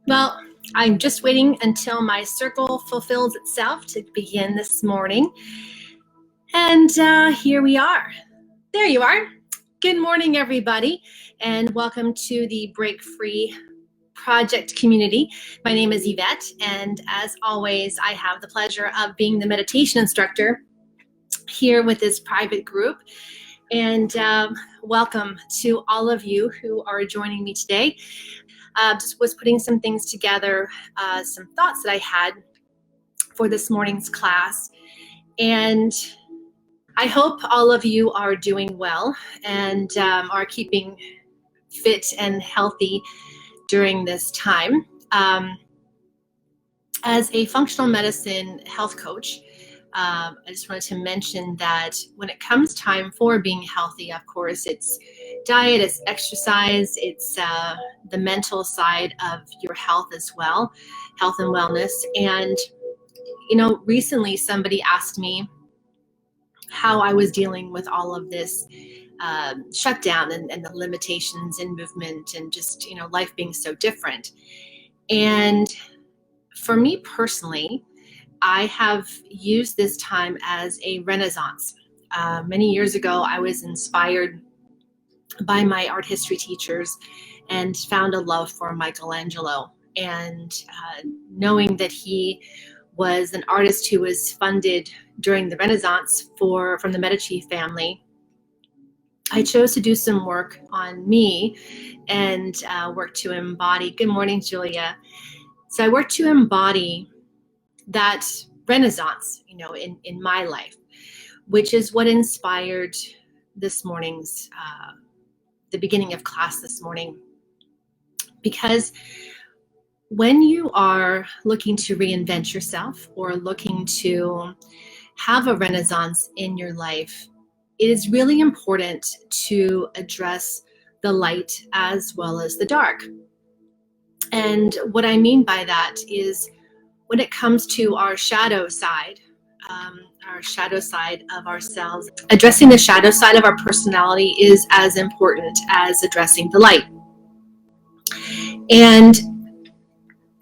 Well, I'm just waiting until my circle fulfills itself to begin this morning. And here we are. There you are. Good morning, everybody, and welcome to the Break Free Project community. My name is Yvette, and as always, I have the pleasure of being the meditation instructor here with this private group. And welcome to all of you who are joining me today. Just was putting some things together, some thoughts that I had for this morning's class. And I hope all of you are doing well and are keeping fit and healthy during this time. As a functional medicine health coach, I just wanted to mention that when it comes time for being healthy, of course, it's diet, it's exercise, it's the mental side of your health as well, health and wellness. And, recently somebody asked me how I was dealing with all of this shutdown and the limitations in movement and just, life being so different. And for me personally, I have used this time as a renaissance. Many years ago, I was inspired by my art history teachers and found a love for Michelangelo. And knowing that he was an artist who was funded during the Renaissance from the Medici family, I chose to do some work on me and work to embody. Good morning, Julia. So I worked to embody that renaissance, in my life, which is what inspired this morning's, the beginning of class this morning. Because when you are looking to reinvent yourself or looking to have a renaissance in your life, it is really important to address the light as well as the dark. And what I mean by that is when it comes to our shadow side of ourselves, addressing the shadow side of our personality is as important as addressing the light. And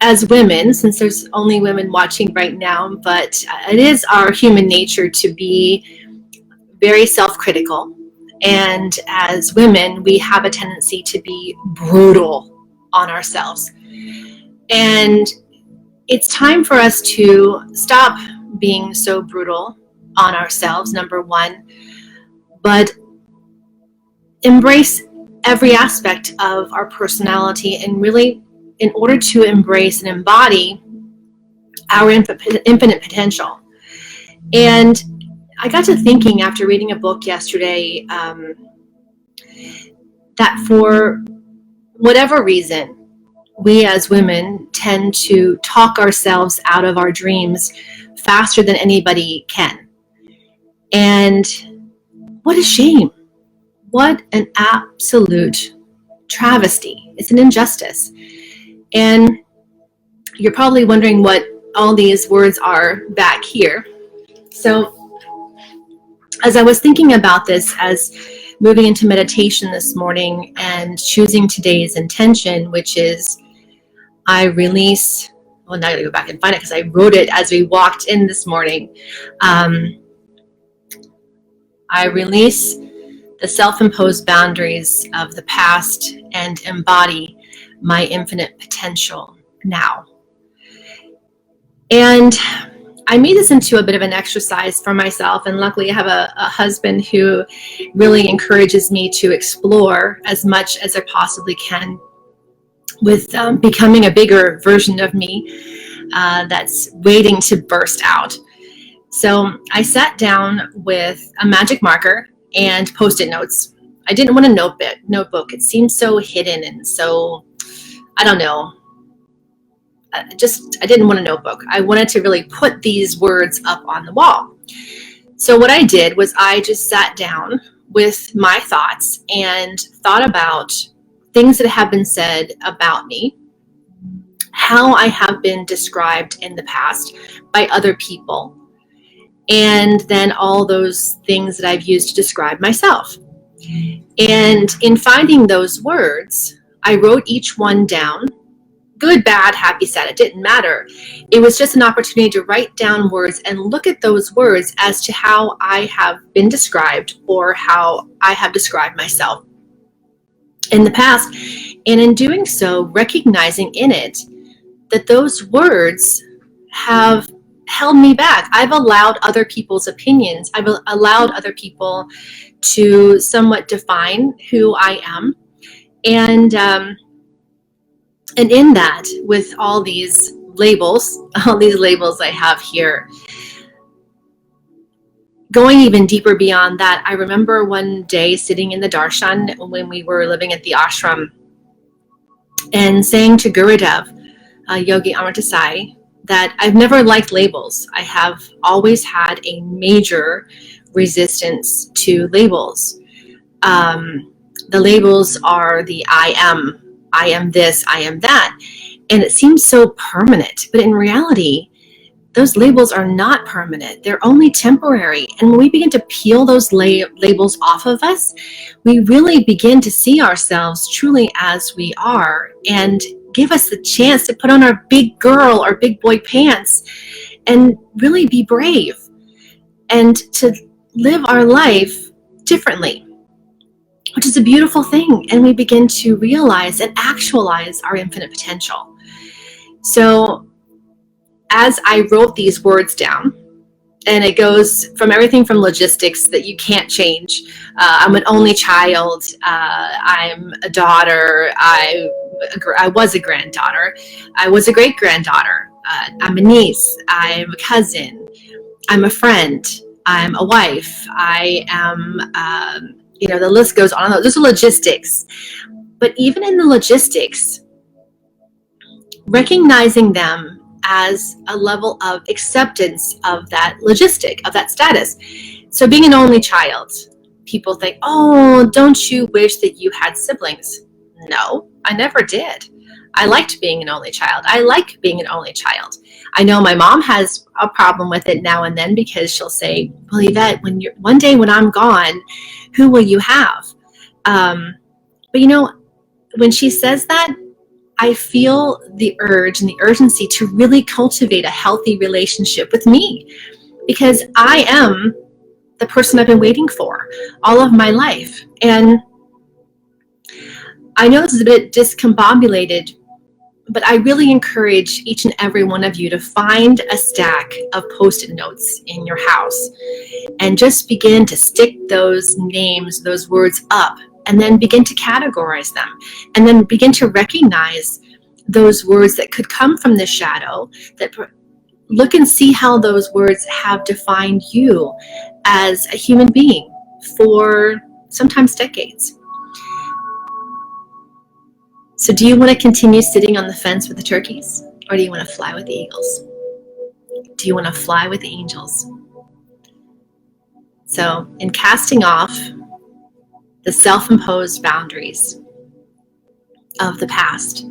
as women, since there's only women watching right now, but it is our human nature to be very self-critical. And as women, we have a tendency to be brutal on ourselves. And it's time for us to stop being so brutal on ourselves, number one, but embrace every aspect of our personality, and really, in order to embrace and embody our infinite potential. And I got to thinking after reading a book yesterday that for whatever reason, we as women tend to talk ourselves out of our dreams faster than anybody can. And what a shame. What an absolute travesty. It's an injustice. And you're probably wondering what all these words are back here. So as I was thinking about this, as moving into meditation this morning and choosing today's intention, which is I release, now I gotta go back and find it because I wrote it as we walked in this morning. I release the self-imposed boundaries of the past and embody my infinite potential now. And I made this into a bit of an exercise for myself, and luckily I have a husband who really encourages me to explore as much as I possibly can with becoming a bigger version of me that's waiting to burst out. So I sat down with a magic marker and Post-it notes. I didn't want a notebook. It seemed so hidden and so, I don't know. I didn't want a notebook. I wanted to really put these words up on the wall. So what I did was I just sat down with my thoughts and thought about things that have been said about me, how I have been described in the past by other people, and then all those things that I've used to describe myself. And in finding those words, I wrote each one down good, bad, happy, sad. It didn't matter. It was just an opportunity to write down words and look at those words as to how I have been described or how I have described myself in the past. And in doing so, recognizing in it that those words have held me back. I've allowed other people's opinions. I've allowed other people to somewhat define who I am. And in that, with all these labels I have here, going even deeper beyond that, I remember one day sitting in the darshan when we were living at the ashram and saying to Gurudev, Yogi Amartasai, that I've never liked labels. I have always had a major resistance to labels. The labels are the I am this, I am that. And it seems so permanent, but in reality, those labels are not permanent. They're only temporary. And when we begin to peel those labels off of us, we really begin to see ourselves truly as we are and give us the chance to put on our big girl or big boy pants and really be brave and to live our life differently, which is a beautiful thing. And we begin to realize and actualize our infinite potential. So as I wrote these words down, and it goes from everything from logistics that you can't change. I'm an only child. I'm a daughter. I was a granddaughter. I was a great granddaughter. I'm a niece. I'm a cousin. I'm a friend. I'm a wife. I am, the list goes on. Those are logistics. But even in the logistics, recognizing them as a level of acceptance of that logistic, of that status. So being an only child, people think, oh, don't you wish that you had siblings? No, I never did. I liked being an only child. I like being an only child. I know my mom has a problem with it now and then because she'll say, well, Yvette, one day when I'm gone, who will you have? But when she says that, I feel the urge and the urgency to really cultivate a healthy relationship with me, because I am the person I've been waiting for all of my life. And I know this is a bit discombobulated, but I really encourage each and every one of you to find a stack of Post-it notes in your house and just begin to stick those names, those words up, and then begin to categorize them, and then begin to recognize those words that could come from the shadow, that look and see how those words have defined you as a human being for sometimes decades. So do you want to continue sitting on the fence with the turkeys, or do you want to fly with the eagles? Do you want to fly with the angels? So in casting off the self-imposed boundaries of the past,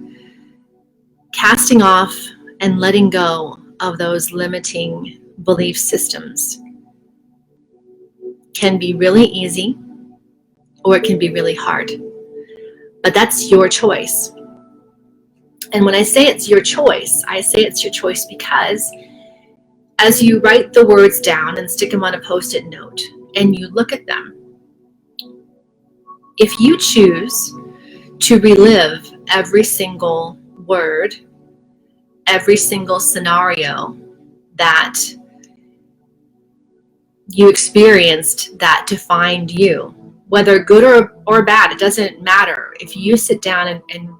casting off and letting go of those limiting belief systems can be really easy, or it can be really hard. But that's your choice. And when I say it's your choice, I say it's your choice because as you write the words down and stick them on a Post-it note and you look at them, if you choose to relive every single word, every single scenario that you experienced that defined you, whether good or bad, it doesn't matter. If you sit down and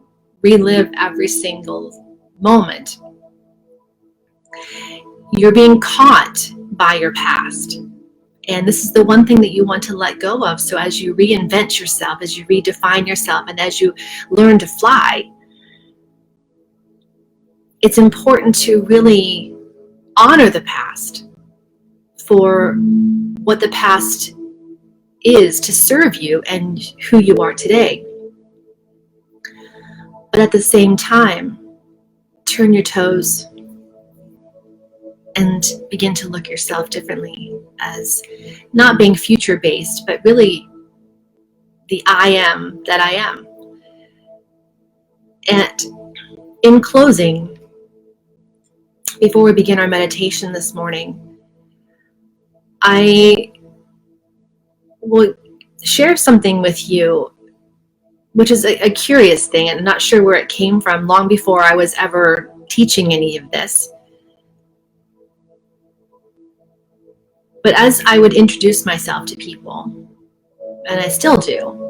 relive every single moment, you're being caught by your past. And this is the one thing that you want to let go of. So as you reinvent yourself, as you redefine yourself, and as you learn to fly, it's important to really honor the past for what the past is to serve you and who you are today. But at the same time, turn your toes and begin to look yourself differently as not being future-based, but really the I am that I am. And In closing, before we begin our meditation this morning, I will share something with you, which is a curious thing, and I'm not sure where it came from long before I was ever teaching any of this. But as I would introduce myself to people, and I still do,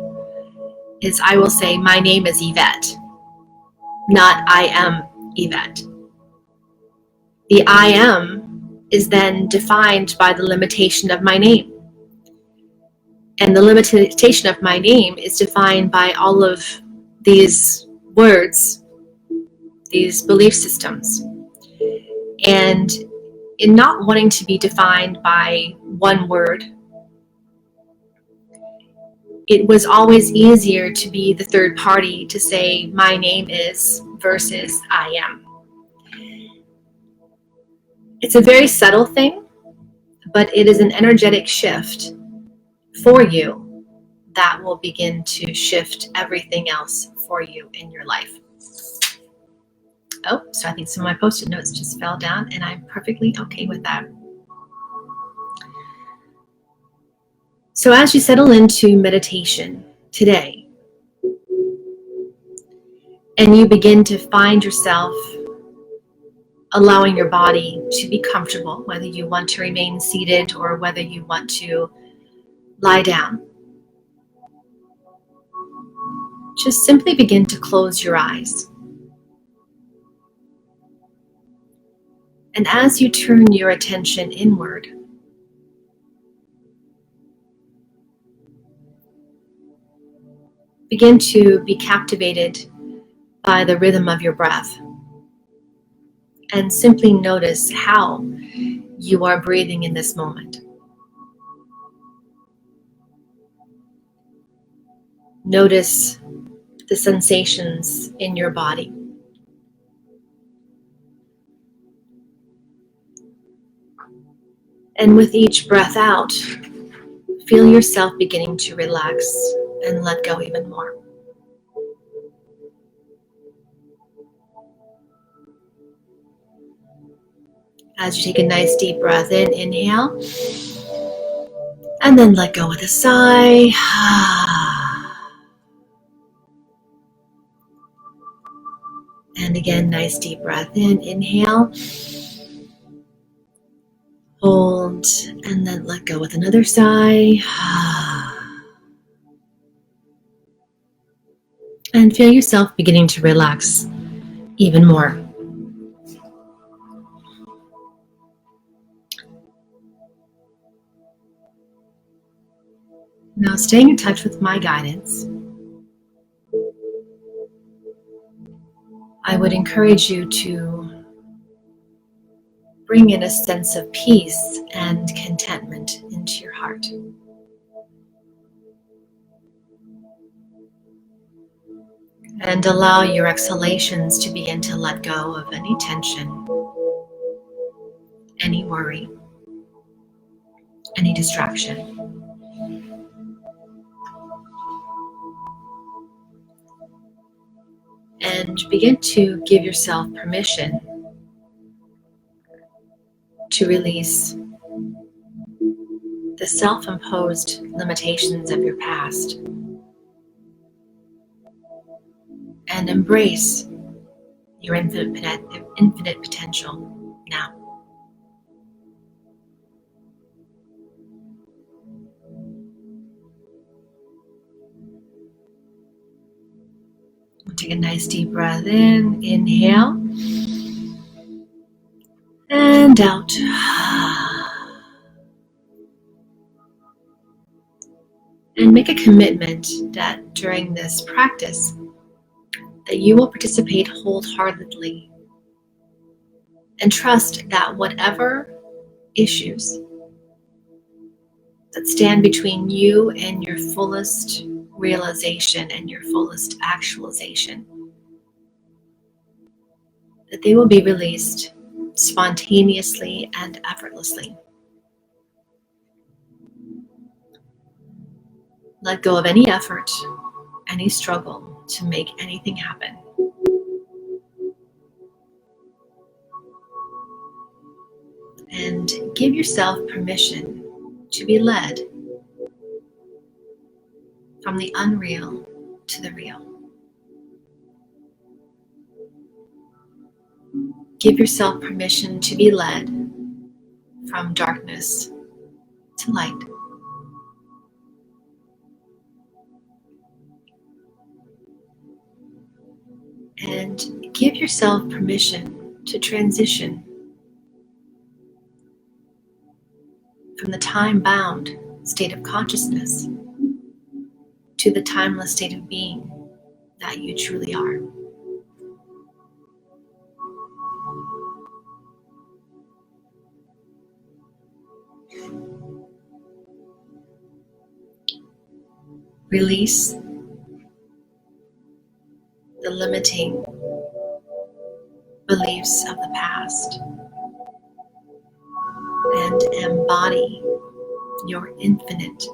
is I will say, my name is Yvette, not I am Yvette. The I am is then defined by the limitation of my name. And the limitation of my name is defined by all of these words, these belief systems. And in not wanting to be defined by one word, it was always easier to be the third party to say my name is versus I am. It's a very subtle thing, but it is an energetic shift for you that will begin to shift everything else for you in your life. Oh, so I think some of my post-it notes just fell down, and I'm perfectly okay with that. So as you settle into meditation today, and you begin to find yourself allowing your body to be comfortable, whether you want to remain seated or whether you want to lie down, just simply begin to close your eyes. And as you turn your attention inward, begin to be captivated by the rhythm of your breath. And simply notice how you are breathing in this moment. Notice the sensations in your body. And with each breath out, feel yourself beginning to relax and let go even more. As you take a nice deep breath in, inhale, and then let go with a sigh. And again, nice deep breath in, inhale, hold, and then let go with another sigh. And feel yourself beginning to relax even more. Now, staying in touch with my guidance, I would encourage you to bring in a sense of peace and contentment into your heart. And allow your exhalations to begin to let go of any tension, any worry, any distraction. And begin to give yourself permission to release the self-imposed limitations of your past and embrace your infinite potential now. Take a nice deep breath in, inhale, and out. And make a commitment that during this practice that you will participate wholeheartedly and trust that whatever issues that stand between you and your fullest realization and your fullest actualization, that they will be released spontaneously and effortlessly. Let go of any effort, any struggle to make anything happen. And give yourself permission to be led from the unreal to the real. Give yourself permission to be led from darkness to light. And give yourself permission to transition from the time-bound state of consciousness to the timeless state of being that you truly are. Release the limiting beliefs of the past and embody your infinite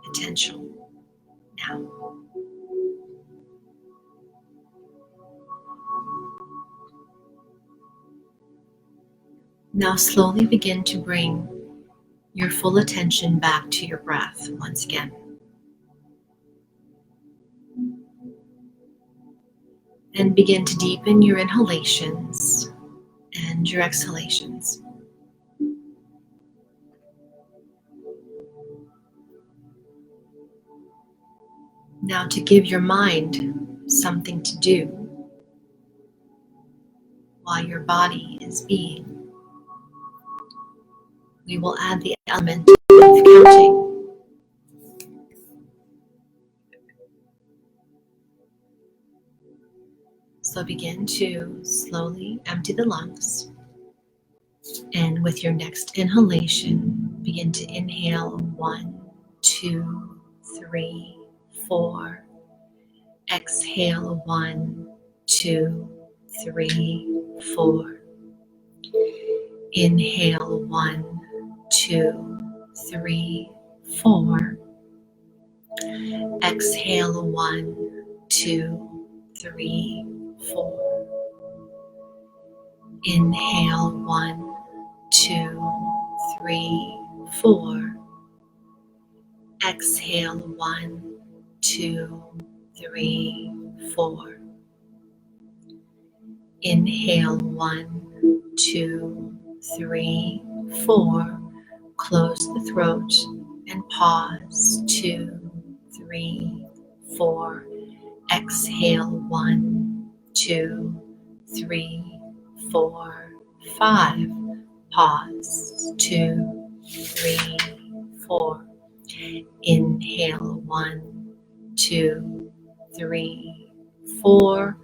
potential now. Now slowly begin to bring your full attention back to your breath once again. And begin to deepen your inhalations and your exhalations. Now to give your mind something to do while your body is being, we will add the element of counting. So begin to slowly empty the lungs, and with your next inhalation, begin to inhale 1, 2, 3, 4. Exhale 1, 2, 3, 4. Inhale 1, 2, 3, 4. Exhale 1, 2, 3, 4. Inhale 1, 2, 3, 4. Exhale 1, 2, 3, 4. Inhale 1, 2, 3, 4. Close the throat and pause. 2, 3, 4. Exhale 1, 2, 3, 4, 5. Pause. 2, 3, 4. Inhale 1, 2, 3, 4.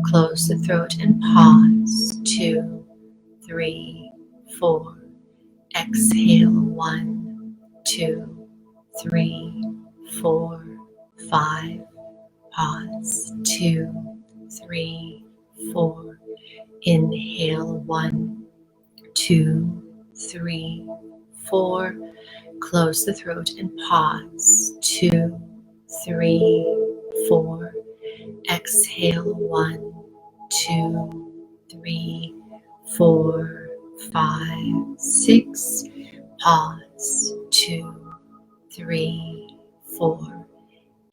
Close the throat and pause. 2, 3, 4. Exhale 1, 2, 3, 4, 5. Pause. 2, 3, 4. Inhale 1, 2, 3, 4. Close the throat and pause. 2, 3, 4. Exhale 1, 2, 3, 4, 5, 6. Pause. 2, 3, 4.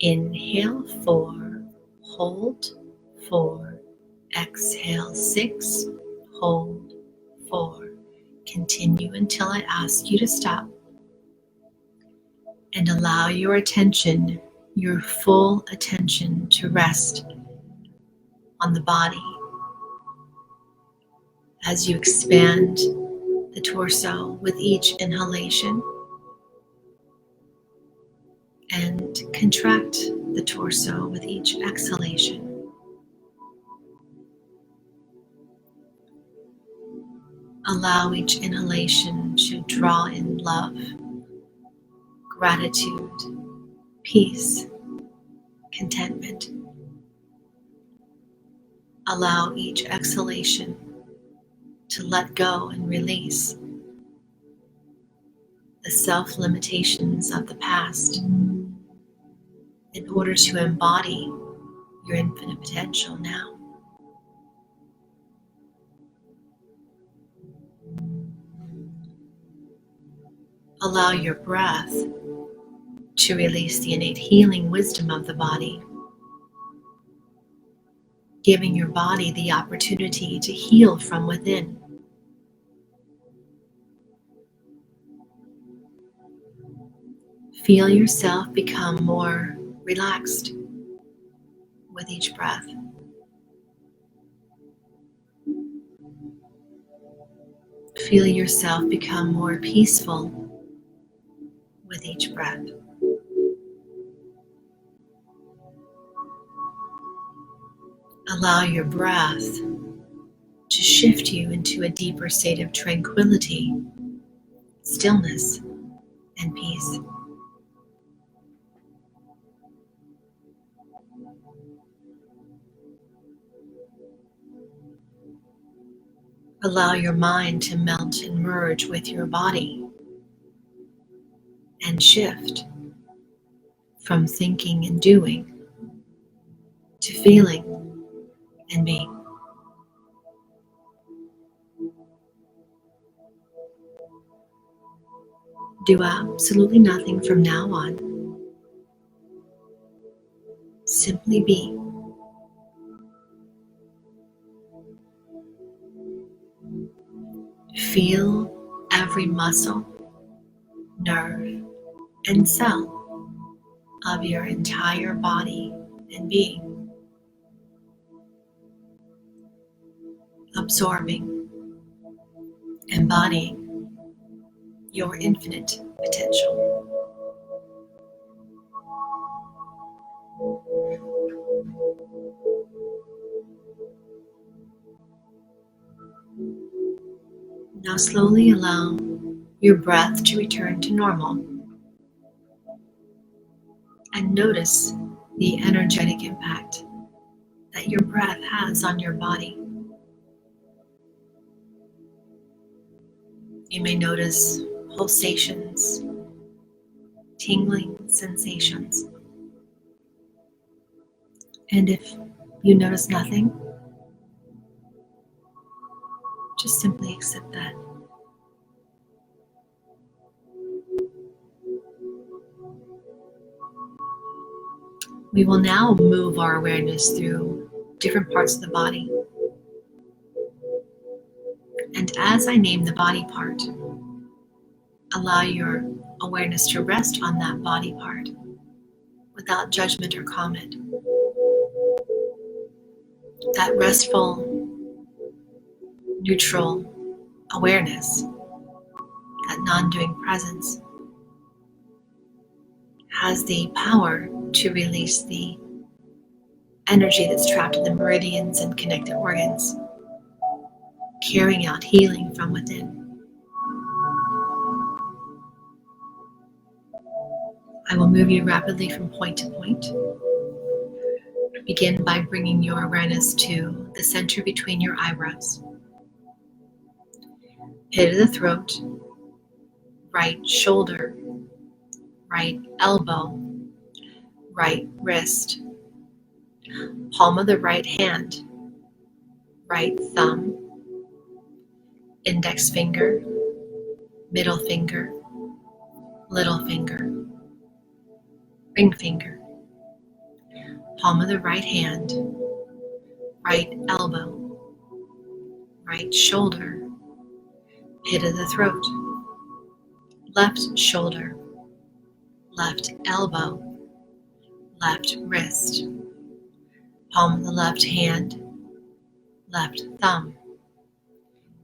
Inhale 4. Hold 4. Exhale 6. Hold 4. Continue until I ask you to stop. And allow your attention, your full attention, to rest on the body as you expand the torso with each inhalation and contract the torso with each exhalation. Allow each inhalation to draw in love, gratitude, peace, contentment. Allow each exhalation to let go and release the self-limitations of the past in order to embody your infinite potential now. Allow your breath to release the innate healing wisdom of the body, giving your body the opportunity to heal from within. Feel yourself become more relaxed with each breath. Feel yourself become more peaceful with each breath. Allow your breath to shift you into a deeper state of tranquility, stillness, and peace. Allow your mind to melt and merge with your body and shift from thinking and doing to feeling and being. Do absolutely nothing from now on. Simply be. Feel every muscle, nerve, and cell of your entire body and being, absorbing, embodying your infinite potential. Now slowly allow your breath to return to normal and notice the energetic impact that your breath has on your body. You may notice pulsations, tingling sensations. And if you notice nothing, just simply accept that. We will now move our awareness through different parts of the body. And as I name the body part, allow your awareness to rest on that body part without judgment or comment. That restful, neutral awareness, that non-doing presence, has the power to release the energy that's trapped in the meridians and connected organs, carrying out healing from within. I will move you rapidly from point to point. Begin by bringing your awareness to the center between your eyebrows, pit of the throat, right shoulder, right elbow, right wrist, palm of the right hand, right thumb, index finger, middle finger, little finger, ring finger, palm of the right hand, right elbow, right shoulder, pit of the throat, left shoulder, left elbow, left wrist, palm of the left hand, left thumb,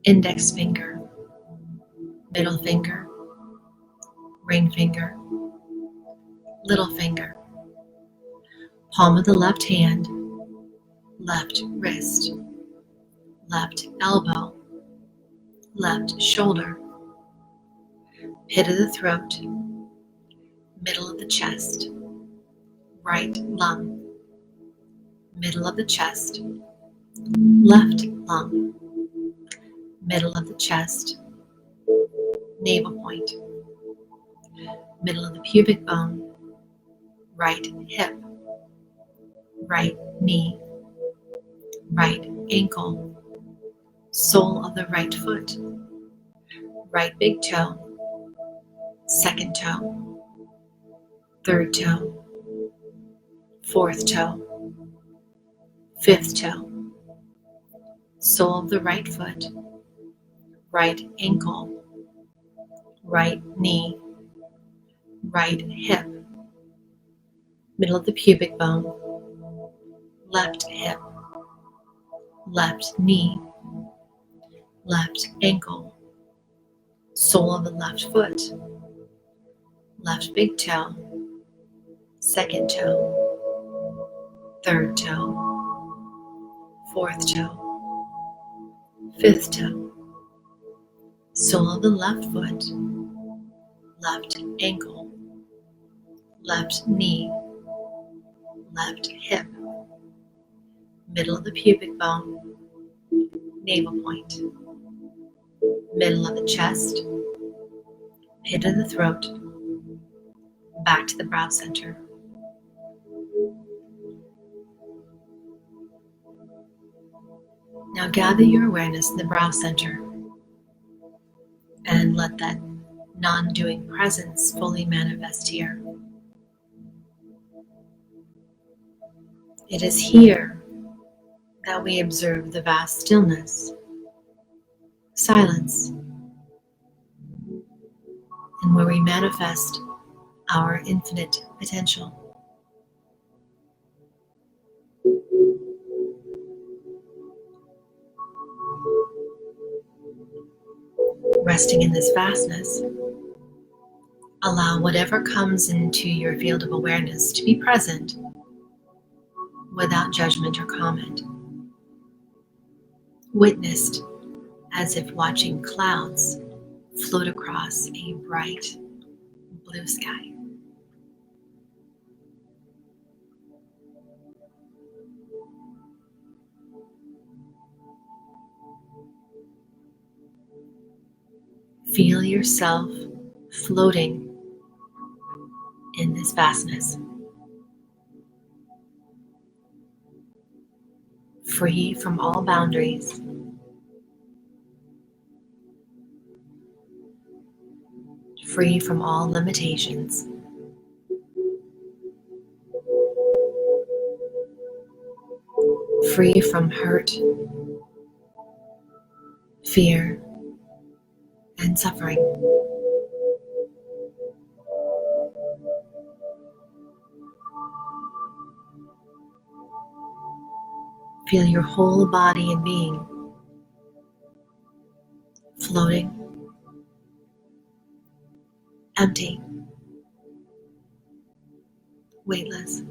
index finger, middle finger, ring finger, little finger, palm of the left hand, left wrist, left elbow, left shoulder, pit of the throat, middle of the chest, right lung, middle of the chest, left lung, middle of the chest, navel point, middle of the pubic bone, right hip, right knee, right ankle, sole of the right foot, right big toe, second toe, third toe, fourth toe, fifth toe, sole of the right foot, right ankle, right knee, right hip, middle of the pubic bone, left hip, left knee, left ankle, sole of the left foot, left big toe, second toe, third toe, fourth toe, fifth toe, sole of the left foot, left ankle, left knee, left hip, middle of the pubic bone, navel point, middle of the chest, pit of the throat, back to the brow center. Now gather your awareness in the brow center and let that non-doing presence fully manifest here. It is here that we observe the vast stillness, silence, and where we manifest our infinite potential. Resting in this vastness, allow whatever comes into your field of awareness to be present without judgment or comment, witnessed as if watching clouds float across a bright blue sky. Feel yourself floating in this vastness, free from all boundaries, free from all limitations, free from hurt, fear, and suffering. Feel your whole body and being floating, empty, weightless.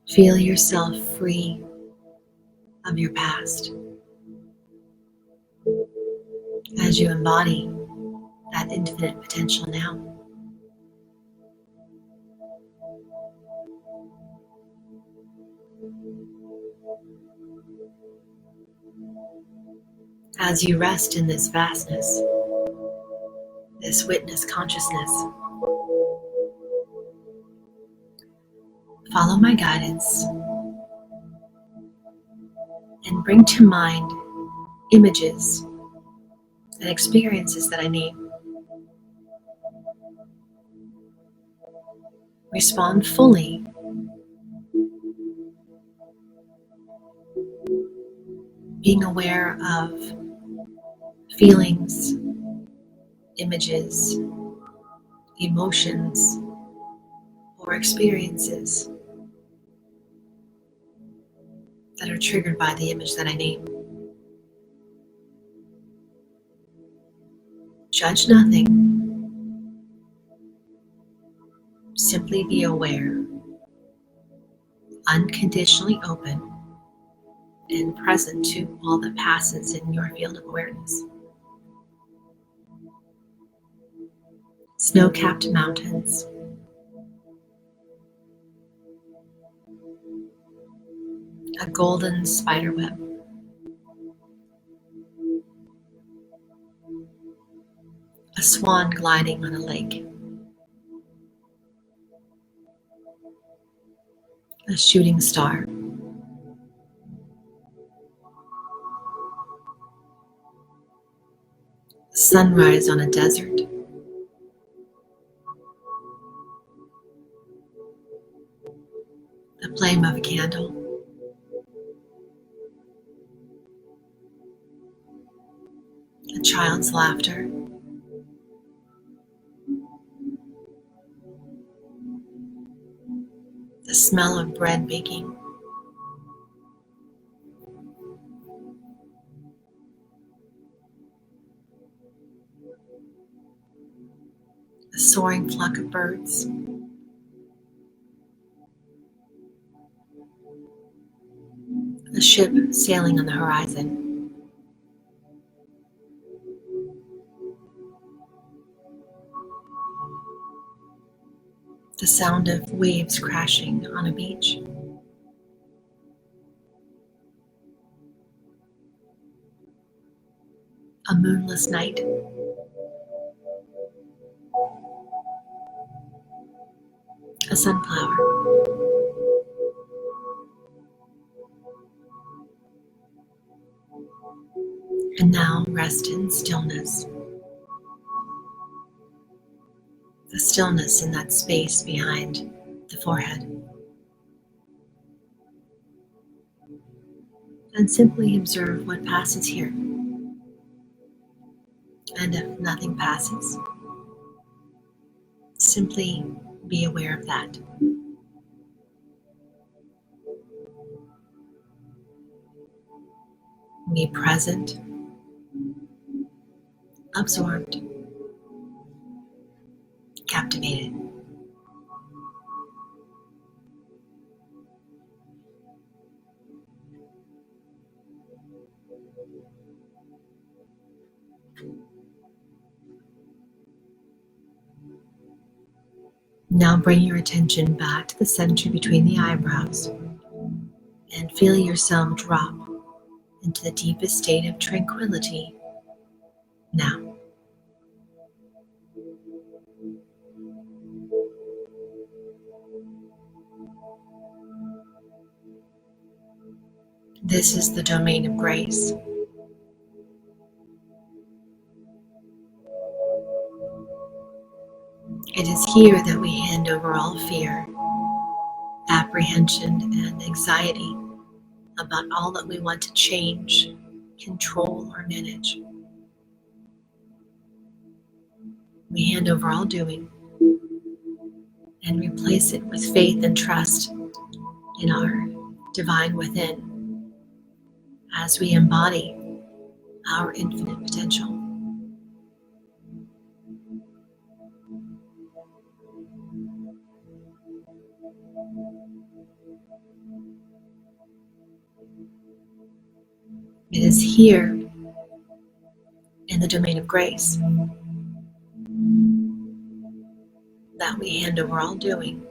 Feel yourself free of your past as you embody that infinite potential now. As you rest in this vastness, this witness consciousness, follow my guidance and bring to mind images and experiences that I name. Respond fully, being aware of feelings, images, emotions, or experiences that are triggered by the image that I name. Judge nothing. Simply be aware, unconditionally open, and present to all that passes in your field of awareness. Snow-capped mountains, a golden spiderweb, a swan gliding on a lake, a shooting star, sunrise on a desert, the flame of a candle, a child's laughter, the smell of bread baking, the soaring flock of birds, a ship sailing on the horizon, the sound of waves crashing on a beach, a moonless night, a sunflower, and now rest in stillness. The stillness in that space behind the forehead. And simply observe what passes here. And if nothing passes, simply be aware of that. Be present, absorbed, captivated. Now bring your attention back to the center between the eyebrows and feel yourself drop into the deepest state of tranquility now. This is the domain of grace. It is here that we hand over all fear, apprehension, and anxiety about all that we want to change, control, or manage. We hand over all doing and replace it with faith and trust in our divine within as we embody our infinite potential. It is here in the domain of grace that we hand over all doing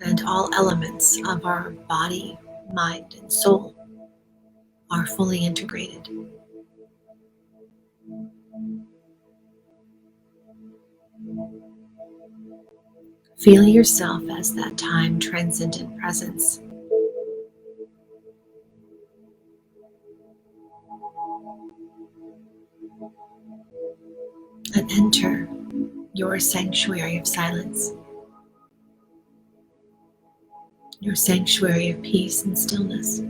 and all elements of our body, mind, and soul are fully integrated. Feel yourself as that time transcendent presence. And enter your sanctuary of silence, your sanctuary of peace and stillness.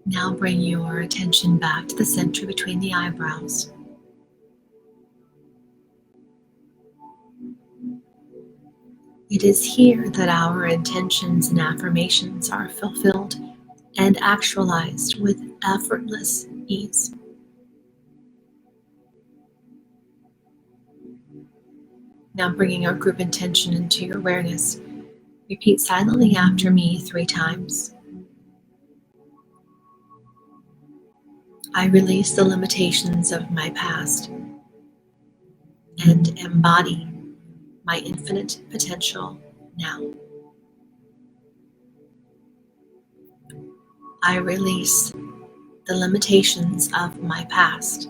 Now bring your attention back to the center between the eyebrows. It is here that our intentions and affirmations are fulfilled and actualized with effortless ease. Now bringing our group intention into your awareness. Repeat silently after me 3 times. I release the limitations of my past and embody my infinite potential now. I release the limitations of my past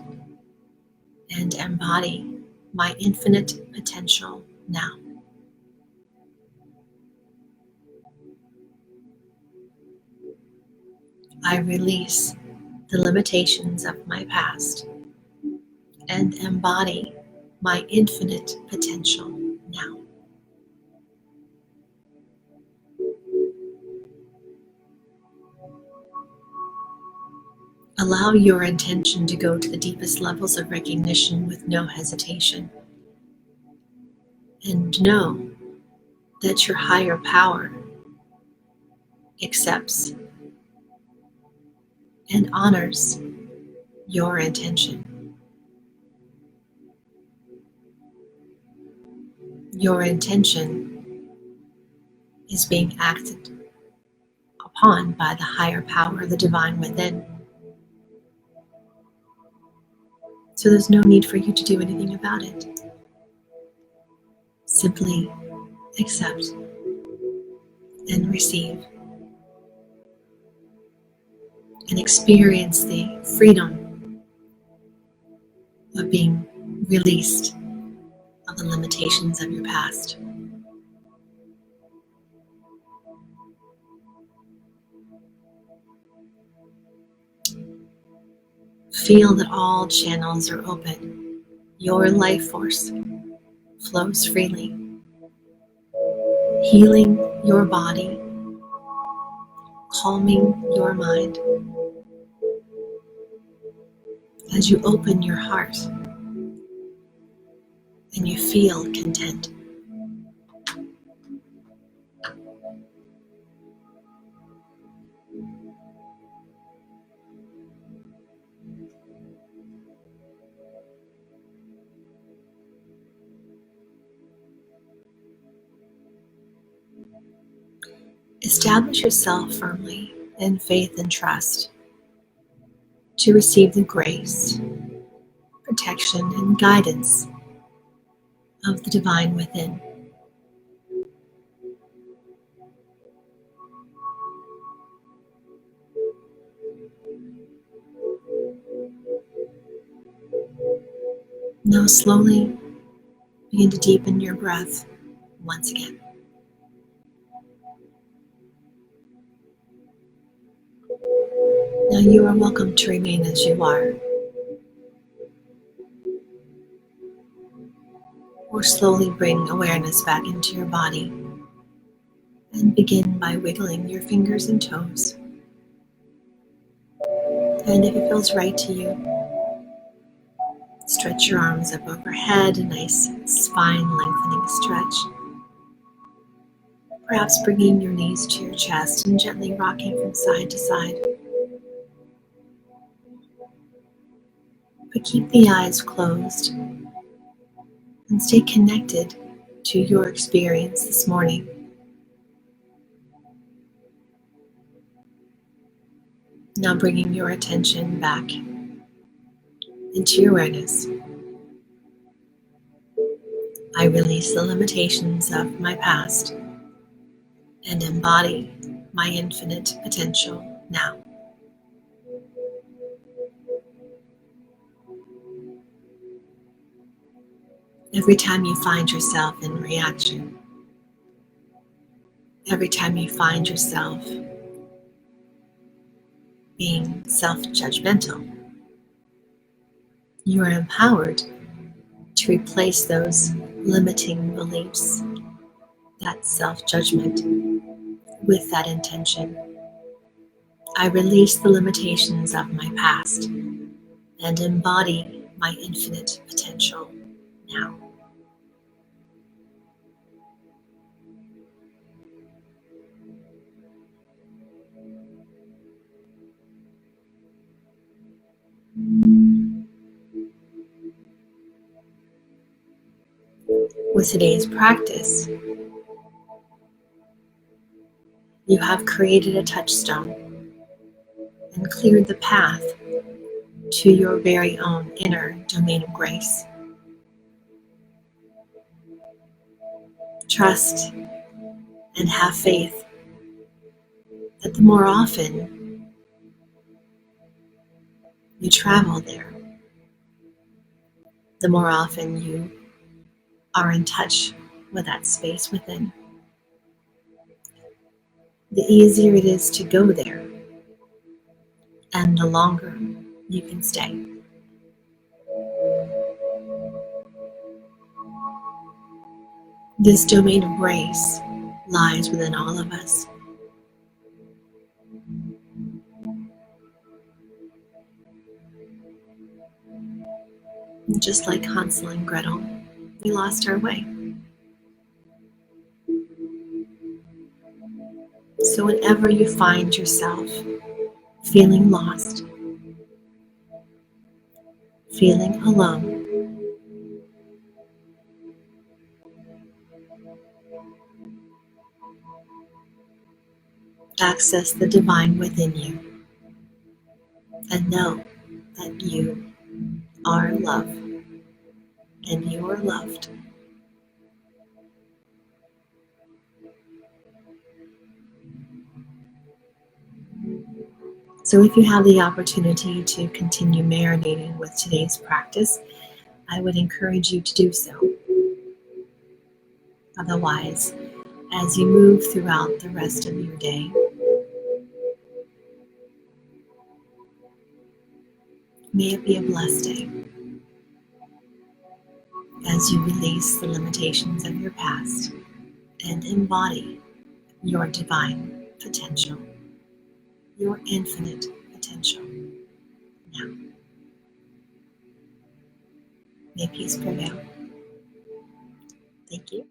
and embody my infinite potential now. I release the limitations of my past and embody my infinite potential now. Allow your intention to go to the deepest levels of recognition with no hesitation. And know that your higher power accepts and honors your intention. Your intention is being acted upon by the higher power, the divine within. So there's no need for you to do anything about it. Simply accept and receive and experience the freedom of being released of the limitations of your past. Feel that all channels are open. Your life force flows freely, healing your body, calming your mind. As you open your heart and you feel content. Establish yourself firmly in faith and trust to receive the grace, protection, and guidance of the divine within. Now slowly begin to deepen your breath once again. Now you are welcome to remain as you are, or slowly bring awareness back into your body and begin by wiggling your fingers and toes. And if it feels right to you, stretch your arms up overhead, a nice spine lengthening stretch. Perhaps bringing your knees to your chest and gently rocking from side to side. But keep the eyes closed and stay connected to your experience this morning. Now bringing your attention back into your awareness. I release the limitations of my past and embody my infinite potential now. Every time you find yourself in reaction, every time you find yourself being self-judgmental, you are empowered to replace those limiting beliefs, that self-judgment, with that intention. I release the limitations of my past and embody my infinite potential now. With today's practice, you have created a touchstone and cleared the path to your very own inner domain of grace. Trust and have faith that the more often you travel there, the more often you are in touch with that space within, the easier it is to go there and the longer you can stay. This domain of grace lies within all of us. Just like Hansel and Gretel, we lost our way. So whenever you find yourself feeling lost, feeling alone, access the divine within you and know that you are love and you are loved. So if you have the opportunity to continue marinating with today's practice, I would encourage you to do so. Otherwise, as you move throughout the rest of your day, may it be a blessed day as you release the limitations of your past and embody your divine potential, your infinite potential. Now, may peace prevail. Thank you.